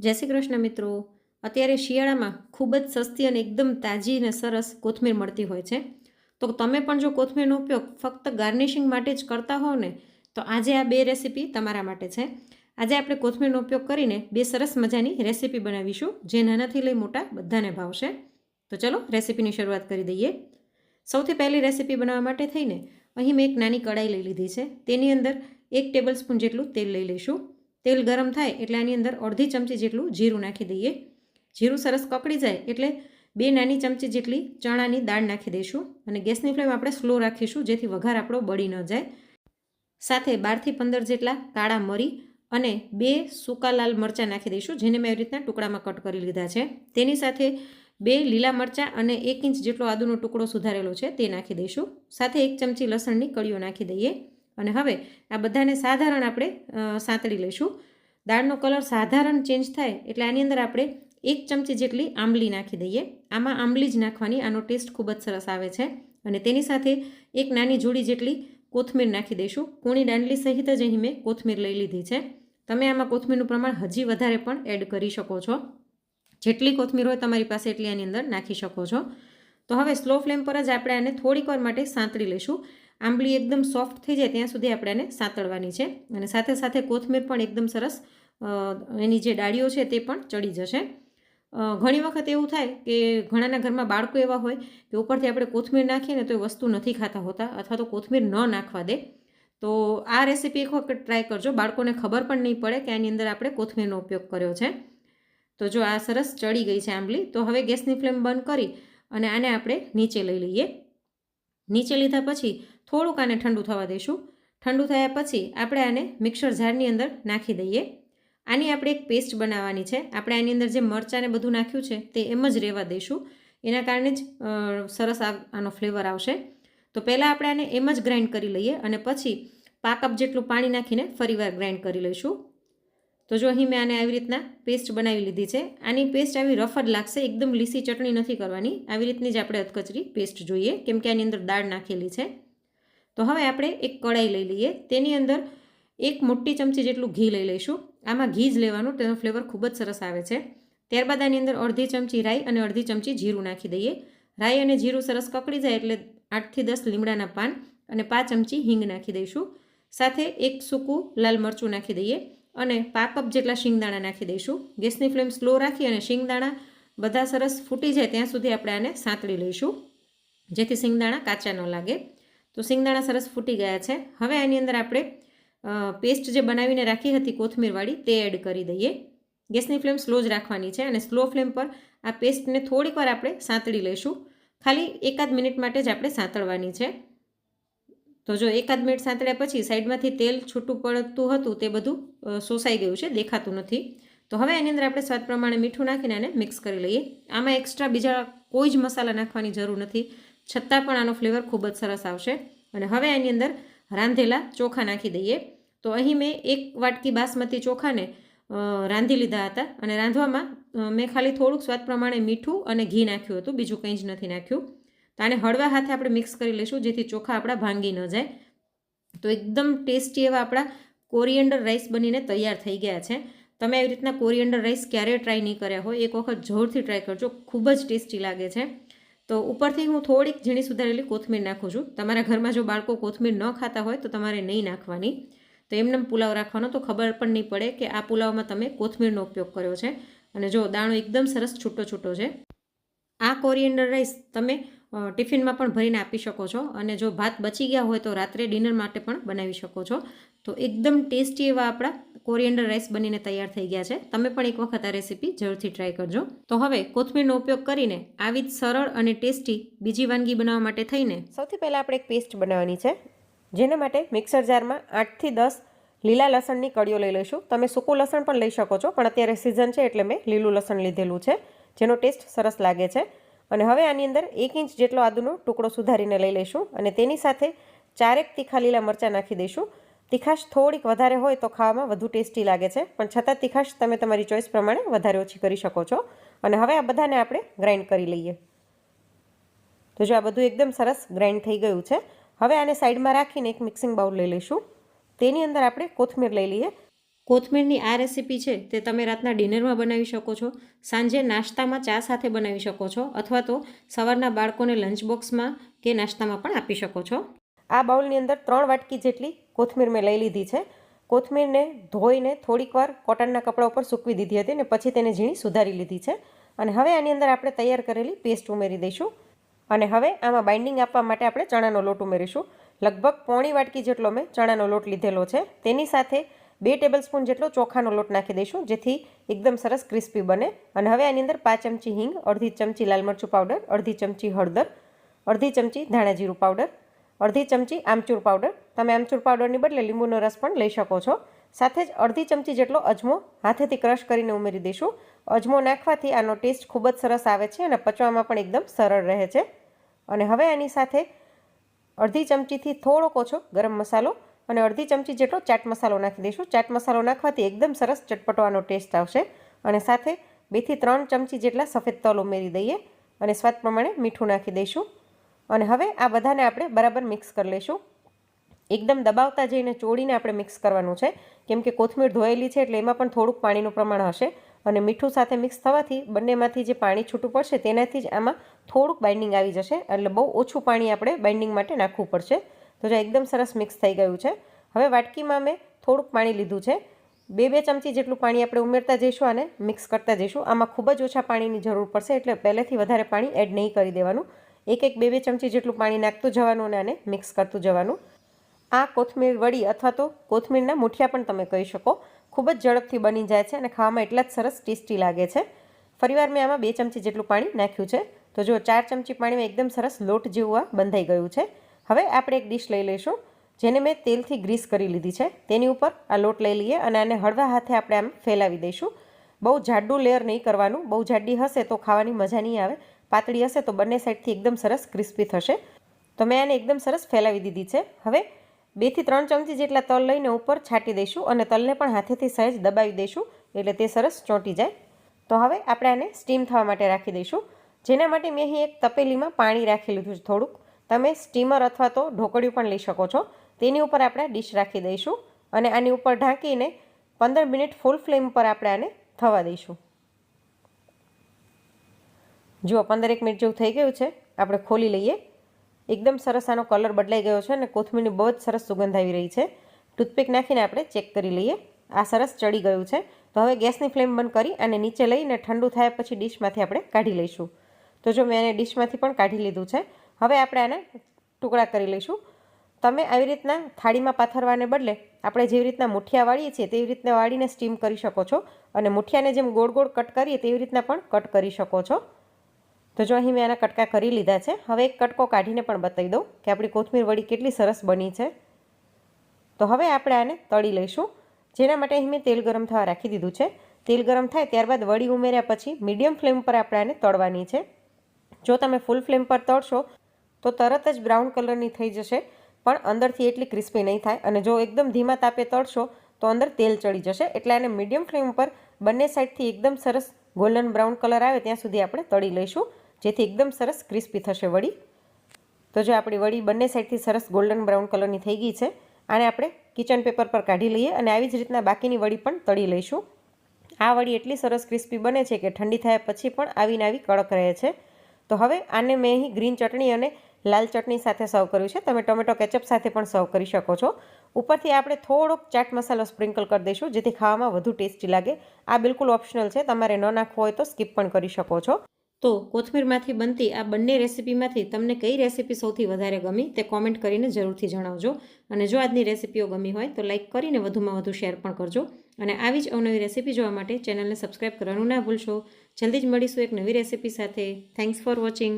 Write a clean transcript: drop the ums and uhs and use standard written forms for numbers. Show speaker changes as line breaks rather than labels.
જય શ્રી કૃષ્ણ મિત્રો. અત્યારે શિયાળામાં ખૂબ જ સસ્તી અને એકદમ તાજી અને સરસ કોથમીર મળતી હોય છે. તો તમે પણ જો કોથમીરનો ઉપયોગ ફક્ત ગાર્નિશિંગ માટે જ કરતા હોવ ને, તો આજે આ બે રેસીપી તમારા માટે છે. આજે આપણે કોથમીરનો ઉપયોગ કરીને બે સરસ મજાની રેસીપી બનાવીશું, જે નાનાથી લઈ મોટા બધાને ભાવશે. તો ચલો રેસીપીની શરૂઆત કરી દઈએ. સૌથી પહેલી રેસીપી બનાવવા માટે થઈને અહીં મેં એક નાની કડાઈ લઈ લીધી છે. તેની અંદર 1 ટેબલ સ્પૂન જેટલું તેલ લઈ લઈશું. તેલ ગરમ થાય એટલે આની અંદર અડધી ચમચી જેટલું જીરું નાખી દઈએ. જીરું સરસ કકડી જાય એટલે 2 નાની ચમચી જેટલી ચણાની દાળ નાખી દઈશું અને ગેસની ફ્લેમ આપણે સ્લો રાખીશું, જેથી વઘાર આપણો બળી ન જાય. સાથે 12થી 15 જેટલા કાળા મરી અને 2 સૂકા લાલ મરચાં નાખી દઈશું, જેને મેં એવી રીતના ટુકડામાં કટ કરી લીધા છે. તેની સાથે 2 લીલા મરચાં અને 1 ઇંચ જેટલો આદુનો ટુકડો સુધારેલો છે તે નાખી દઈશું. સાથે 1 ચમચી લસણની કળીઓ નાખી દઈએ અને હવે આ બધાને સાધારણ આપણે સાંતળી લઈશું. દાળનો કલર સાધારણ ચેન્જ થાય એટલે આની અંદર આપણે 1 ચમચી જેટલી આંબલી નાખી દઈએ. આમાં આંબલી જ નાખવાની, આનો ટેસ્ટ ખૂબ જ સરસ આવે છે. અને તેની સાથે 1 નાની જોડી જેટલી કોથમીર નાખી દઈશું. કૂણી દાંડલી સહિત જ અહીં મેં કોથમીર લઈ લીધી છે. તમે આમાં કોથમીરનું પ્રમાણ હજી વધારે પણ એડ કરી શકો છો. જેટલી કોથમીર હોય તમારી પાસે એટલી આની અંદર નાખી શકો છો. તો હવે સ્લો ફ્લેમ પર જ આપણે આને થોડીક વાર માટે સાંતળી લઈશું. આંબલી એકદમ સોફ્ટ થઈ જાય ત્યાં સુધી આપણે આને સાંતળવાની છે. અને સાથે સાથે કોથમીર પણ એકદમ સરસ એની જે ડાળીઓ છે તે પણ ચડી જશે. ઘણી વખત એવું થાય કે ઘણાના ઘરમાં બાળકો એવા હોય કે ઉપરથી આપણે કોથમીર નાખીએ ને તો એ વસ્તુ નથી ખાતા હોતા, અથવા તો કોથમીર ન નાખવા દે. તો આ રેસીપી એક વખત ટ્રાય કરજો, બાળકોને ખબર પણ નહીં પડે કે આની અંદર આપણે કોથમીરનો ઉપયોગ કર્યો છે. તો જો આ સરસ ચડી ગઈ છે આંબલી, તો હવે ગેસની ફ્લેમ બંધ કરી અને આને આપણે નીચે લઈ લઈએ. નીચે લીધા પછી થોડુંક આને ઠંડુ થવા દઈશું. ઠંડુ થયા પછી આપણે આને મિક્સર જારની અંદર નાખી દઈએ. આની આપણે એક પેસ્ટ બનાવવાની છે. આપણે આની અંદર જે મરચાં ને બધું નાખ્યું છે તે એમ જ રહેવા દઈશું, એના કારણે જ સરસ આનો ફ્લેવર આવશે. તો પહેલાં આપણે આને એમ જ ગ્રાઇન્ડ કરી લઈએ અને પછી 1 કપ જેટલું પાણી નાખીને ફરીવાર ગ્રાઇન્ડ કરી લઈશું. તો જો અહીં મેં આને આવી રીતના પેસ્ટ બનાવી લીધી છે. આની પેસ્ટ આવી રફ જ લાગશે, એકદમ લીસી ચટણી નથી કરવાની. આવી રીતની જ આપણે અધકચરી પેસ્ટ જોઈએ, કેમ કે આની અંદર દાળ નાખેલી છે. તો હવે આપણે એક કડાઈ લઈ લઈએ. તેની અંદર 1 મોટી ચમચી જેટલું ઘી લઈ લઈશું. આમાં ઘી જ લેવાનું, તેનો ફ્લેવર ખૂબ જ સરસ આવે છે. ત્યારબાદ આની અંદર અડધી ચમચી રાઈ અને અડધી ચમચી જીરું નાખી દઈએ. રાઈ અને જીરું સરસ કકડી જાય એટલે 8થી 10 લીમડાના પાન અને 5 ચમચી હિંગ નાખી દઈશું. સાથે 1 સૂકું લાલ મરચું નાખી દઈએ અને 1 કપ જેટલા શિંગદાણા નાખી દઈશું. ગેસની ફ્લેમ સ્લો રાખી અને શિંગદાણા બધા સરસ ફૂટી જાય ત્યાં સુધી આપણે આને સાંતળી લઈશું, જેથી શિંગદાણા કાચા ન લાગે. તો શિંગદાણા સરસ ફૂટી ગયા છે. હવે આની અંદર આપણે પેસ્ટ જે બનાવીને રાખી હતી કોથમીરવાળી તે એડ કરી દઈએ. ગેસની ફ્લેમ સ્લો જ રાખવાની છે અને સ્લો ફ્લેમ પર આ પેસ્ટને થોડીક વાર આપણે સાંતળી લઈશું. ખાલી 1 મિનિટ માટે જ આપણે સાંતળવાની છે. તો જો 1 મિનિટ સાંતળ્યા પછી સાઈડમાંથી તેલ છૂટું પડતું હતું તે બધું શોષાઈ ગયું છે, દેખાતું નથી. તો હવે એની અંદર આપણે સ્વાદ પ્રમાણે મીઠું નાખીને આને મિક્સ કરી લઈએ. આમાં એક્સ્ટ્રા બીજા કોઈ જ મસાલા નાખવાની જરૂર નથી, છતાં પણ આનો ફ્લેવર ખૂબ જ સરસ આવશે. અને હવે આની અંદર રાંધેલા ચોખા નાખી દઈએ. તો અહીં મેં 1 વાટકી બાસમતી ચોખાને રાંધી લીધા હતા અને રાંધવામાં મેં ખાલી થોડુંક સ્વાદ પ્રમાણે મીઠું અને ઘી નાખ્યું હતું, બીજું કંઈ જ નથી નાખ્યું. તો આને હળવા હાથે આપણે મિક્સ કરી લઈશું, જેથી ચોખા આપણા ભાંગી ન જાય. તો એકદમ ટેસ્ટી એવા આપણા કોરિએન્ડર રાઈસ બનીને તૈયાર થઈ ગયા છે. તમે આવી રીતના કોરિએન્ડર રાઈસ ક્યારેય ટ્રાય નહીં કર્યા હોય, એક વખત જરૂરથી ટ્રાય કરજો, ખૂબ જ ટેસ્ટી લાગે છે. તો ઉપરથી હું થોડીક ઝીણી સુધારેલી કોથમીર નાખું છું. તમારા ઘરમાં જો બાળકો કોથમીર ન ખાતા હોય તો તમારે નહીં નાખવાની. તો એમને પુલાવ રાખવાનો, તો ખબર પણ નહીં પડે કે આ પુલાવમાં તમે કોથમીરનો ઉપયોગ કર્યો છે. અને જો દાણો એકદમ સરસ છૂટો છૂટો છે. આ કોરિએન્ડર રાઈસ તમે ટિફિનમાં પણ ભરીને આપી શકો છો અને જો ભાત બચી ગયા હોય તો રાત્રે ડિનર માટે પણ બનાવી શકો છો. તો એકદમ ટેસ્ટી એવા આપણા કોરિએન્ડર રાઈસ બનીને તૈયાર થઈ ગયા છે. તમે પણ એક વખત આ રેસીપી જરૂરથી ટ્રાય કરજો. તો હવે કોથમીરનો ઉપયોગ કરીને આવી જ સરળ અને ટેસ્ટી બીજી વાનગી બનાવવા માટે થઈને સૌથી પહેલાં આપણે એક પેસ્ટ બનાવવાની છે, જેના માટે મિક્સર જારમાં 8થી 10 લીલા લસણની કળીઓ લઈ લઈશું. તમે સૂકું લસણ પણ લઈ શકો છો, પણ અત્યારે સિઝન છે એટલે મેં લીલું લસણ લીધેલું છે, જેનો ટેસ્ટ સરસ લાગે છે. અને હવે આની અંદર 1 ઇંચ જેટલો આદુનો ટુકડો સુધારીને લઈ લઈશું અને તેની સાથે 4 તીખા લીલા મરચાં નાખી દઈશું. તીખાશ થોડીક વધારે હોય તો ખાવામાં વધુ ટેસ્ટી લાગે છે, પણ છતાં તીખાશ તમે તમારી ચોઈસ પ્રમાણે વધારે ઓછી કરી શકો છો. અને હવે આ બધાને આપણે ગ્રાઇન્ડ કરી લઈએ. તો જો આ બધું એકદમ સરસ ગ્રાઇન્ડ થઈ ગયું છે. હવે આને સાઈડમાં રાખીને એક મિક્સિંગ બાઉલ લઈ લઈશું. તેની અંદર આપણે કોથમીર લઈ લઈએ. કોથમીરની આ રેસીપી છે તે તમે રાતના ડિનરમાં બનાવી શકો છો, સાંજે નાસ્તામાં ચા સાથે બનાવી શકો છો, અથવા તો સવારના બાળકોને લંચ બોક્સમાં કે નાસ્તામાં પણ આપી શકો છો. આ બાઉલની અંદર 3 વાટકી જેટલી કોથમીર મેં લઈ લીધી છે. કોથમીરને ધોઈને થોડીક વાર કોટનના કપડા ઉપર સૂકવી દીધી હતી અને પછી તેને ઝીણી સુધારી લીધી છે. અને હવે આની અંદર આપણે તૈયાર કરેલી પેસ્ટ ઉમેરી દઈશું. અને હવે આમાં બાઇન્ડિંગ આપવા માટે આપણે ચણાનો લોટ ઉમેરીશું. લગભગ પોણી વાટકી જેટલો મેં ચણાનો લોટ લીધેલો છે. તેની સાથે 2 ટેબલસ્પૂન જેટલો ચોખાનો લોટ નાખી દઈશું, જેથી એકદમ સરસ ક્રિસ્પી બને. અને હવે આની અંદર 5 ચમચી હિંગ, અડધી ચમચી લાલ મરચું પાવડર, અડધી ચમચી હળદર, અડધી ચમચી ધાણા જીરું પાવડર, અડધી ચમચી આમચૂર પાવડર. તમે આમચૂર પાવડરની બદલે લીંબુનો રસ પણ લઈ શકો છો. સાથે જ અડધી ચમચી જેટલો અજમો હાથેથી ક્રશ કરીને ઉમેરી દઈશું. અજમો નાખવાથી આનો ટેસ્ટ ખૂબ જ સરસ આવે છે અને પચવામાં પણ એકદમ સરળ રહે છે. અને હવે આની સાથે અડધી ચમચીથી થોડોક ઓછો ગરમ મસાલો અને અડધી ચમચી જેટલો ચાટ મસાલો નાખી દઈશું. ચાટ મસાલો નાખવાથી એકદમ સરસ ચટપટો આનો ટેસ્ટ આવશે. અને સાથે 2 થી 3 ચમચી જેટલા સફેદ તલ ઉમેરી દઈએ અને સ્વાદ પ્રમાણે મીઠું નાખી દઈશું. અને હવે આ બધાને આપણે બરાબર મિક્સ કરી લઈશું. એકદમ દબાવતા જઈને ચોળીને આપણે મિક્સ કરવાનું છે, કેમ કે કોથમીર ધોયેલી છે એટલે એમાં પણ થોડુંક પાણીનું પ્રમાણ હશે. અને મીઠું સાથે મિક્સ થવાથી બંનેમાંથી જે પાણી છૂટું પડશે તેનાથી જ આમાં થોડુંક બાઇન્ડિંગ આવી જશે. એટલે બહુ ઓછું પાણી આપણે બાઇન્ડિંગ માટે નાખવું પડશે. તો જો એકદમ સરસ મિક્સ થઈ ગયું છે. હવે વાટકીમાં મેં થોડુંક પાણી લીધું છે. 2 ચમચી જેટલું પાણી આપણે ઉમેરતા જઈશું અને મિક્સ કરતા જઈશું. આમાં ખૂબ જ ઓછા પાણીની જરૂર પડશે, એટલે પહેલેથી વધારે પાણી એડ નહીં કરી દેવાનું. 2 ચમચી જેટલું પાણી નાખતું જવાનું અને આને મિક્સ કરતું જવાનું. આ કોથમીર વડી અથવા તો કોથમીરના મુઠિયા પણ તમે કહી શકો. ખૂબ જ ઝડપથી બની જાય છે અને ખાવામાં એટલા જ સરસ ટેસ્ટી લાગે છે. ફરીવાર મેં આમાં 2 ચમચી જેટલું પાણી નાખ્યું છે. તો જો 4 ચમચી પાણીમાં એકદમ સરસ લોટ જેવું બંધાઈ ગયું છે. હવે આપણે એક ડીશ લઈ લઈશું, જેને મેં તેલથી ગ્રીસ કરી લીધી છે. તેની ઉપર આ લોટ લઈ લઈએ અને આને હળવા હાથે આપણે આમ ફેલાવી દઈશું. બહુ જાડું લેયર નહીં કરવાનું. બહુ જાડી હશે તો ખાવાની મજા નહીં આવે. પાતળી હશે તો બંને સાઈડથી એકદમ સરસ ક્રિસ્પી થશે. તો મેં આને એકદમ સરસ ફેલાવી દીધી છે. હવે 2 થી 3 ચમચી જેટલા તલ લઈને ઉપર છાંટી દઈશું અને તલને પણ હાથેથી સહેજ દબાવી દઈશું, એટલે તે સરસ ચોંટી જાય. તો હવે આપણે આને સ્ટીમ થવા માટે રાખી દઈશું, જેના માટે મેં અહીં એક તપેલીમાં પાણી રાખી લીધું છે થોડુંક. તમે સ્ટીમર અથવા તો ઢોકળિયું પણ લઈ શકો છો. તેની ઉપર આપણે ડીશ રાખી દઈશું અને આની ઉપર ઢાંકીને 15 મિનિટ ફૂલ ફ્લેમ પર આપણે આને થવા દઈશું. જુઓ 15 મિનિટ જેવું થઈ ગયું છે. આપણે ખોલી લઈએ. એકદમ સરસ આનો કલર બદલાઈ ગયો છે અને કોથમીરની બહુ જ સરસ સુગંધ આવી રહી છે. ટૂથપીક નાખીને આપણે ચેક કરી લઈએ. આ સરસ ચડી ગયું છે. તો હવે ગેસની ફ્લેમ બંધ કરી અને નીચે લઈને ઠંડુ થયા પછી ડીશમાંથી આપણે કાઢી લઈશું. તો જો મેં આને ડીશમાંથી પણ કાઢી લીધું છે. હવે આપણે આને ટુકડા કરી લઈશું. તમે આવી રીતના થાળીમાં પાથરવાને બદલે આપણે જેવી રીતના મુઠિયા વાળીએ છીએ તેવી રીતના વાળીને સ્ટીમ કરી શકો છો. અને મુઠિયાને જેમ ગોળ ગોળ કટ કરીએ તેવી રીતના પણ કટ કરી શકો છો. તો જો અહીં મેં આના કટકા કરી લીધા છે. હવે એક કટકો કાઢીને પણ બતાવી દઉં કે આપણી કોથમીર વડી કેટલી સરસ બની છે. તો હવે આપણે આને તળી લઈશું, જેના માટે અહીં મેં તેલ ગરમ થવા રાખી દીધું છે. તેલ ગરમ થાય ત્યારબાદ વડી ઉમેર્યા પછી મીડિયમ ફ્લેમ પર આપણે આને તળવાની છે. જો તમે ફૂલ ફ્લેમ પર તળશો તો તરત જ બ્રાઉન કલરની થઈ જશે, પણ અંદરથી એટલી ક્રિસ્પી નહીં થાય. અને જો એકદમ ધીમા તાપે તળશો તો અંદર તેલ ચડી જશે. એટલે આને મીડિયમ ફ્લેમ પર બંને સાઈડથી એકદમ સરસ ગોલ્ડન બ્રાઉન કલર આવે ત્યાં સુધી આપણે તળી લઈશું, જેથી એકદમ સરસ ક્રિસ્પી થશે વડી. તો જો આપણી વડી બંને સાઈડથી સરસ ગોલ્ડન બ્રાઉન કલરની થઈ ગઈ છે. આને આપણે કિચન પેપર પર કાઢી લઈએ અને આવી જ રીતના બાકીની વડી પણ તળી લઈશું. આ વડી એટલી સરસ ક્રિસ્પી બને છે કે ઠંડી થયા પછી પણ આવીને આવી કડક રહે છે. તો હવે આને મેં અહીં ગ્રીન ચટણી અને લાલ ચટણી સાથે સર્વ કર્યું છે. તમે ટોમેટો કેચઅપ સાથે પણ સર્વ કરી શકો છો. ઉપરથી આપણે થોડોક ચાટ મસાલો સ્પ્રિંકલ કરી દઈશું, જેથી ખાવામાં વધુ ટેસ્ટી લાગે. આ બિલકુલ ઓપ્શનલ છે, તમારે ન નાખવો હોય તો સ્કીપ પણ કરી શકો છો. તો કોથમીરમાંથી બનતી આ બંને રેસીપીમાંથી તમને કઈ રેસીપી સૌથી વધારે ગમી તે કોમેન્ટ કરીને જરૂરથી જણાવજો. અને જો આજની રેસીપીઓ ગમી હોય તો લાઇક કરીને વધુમાં વધુ શેર પણ કરજો. અને આવી જ અવનવી રેસીપી જોવા માટે ચેનલને સબસ્ક્રાઈબ કરવાનું ના ભૂલશો. જલ્દી જ મળીશું એક નવી રેસીપી સાથે. Thanks for watching.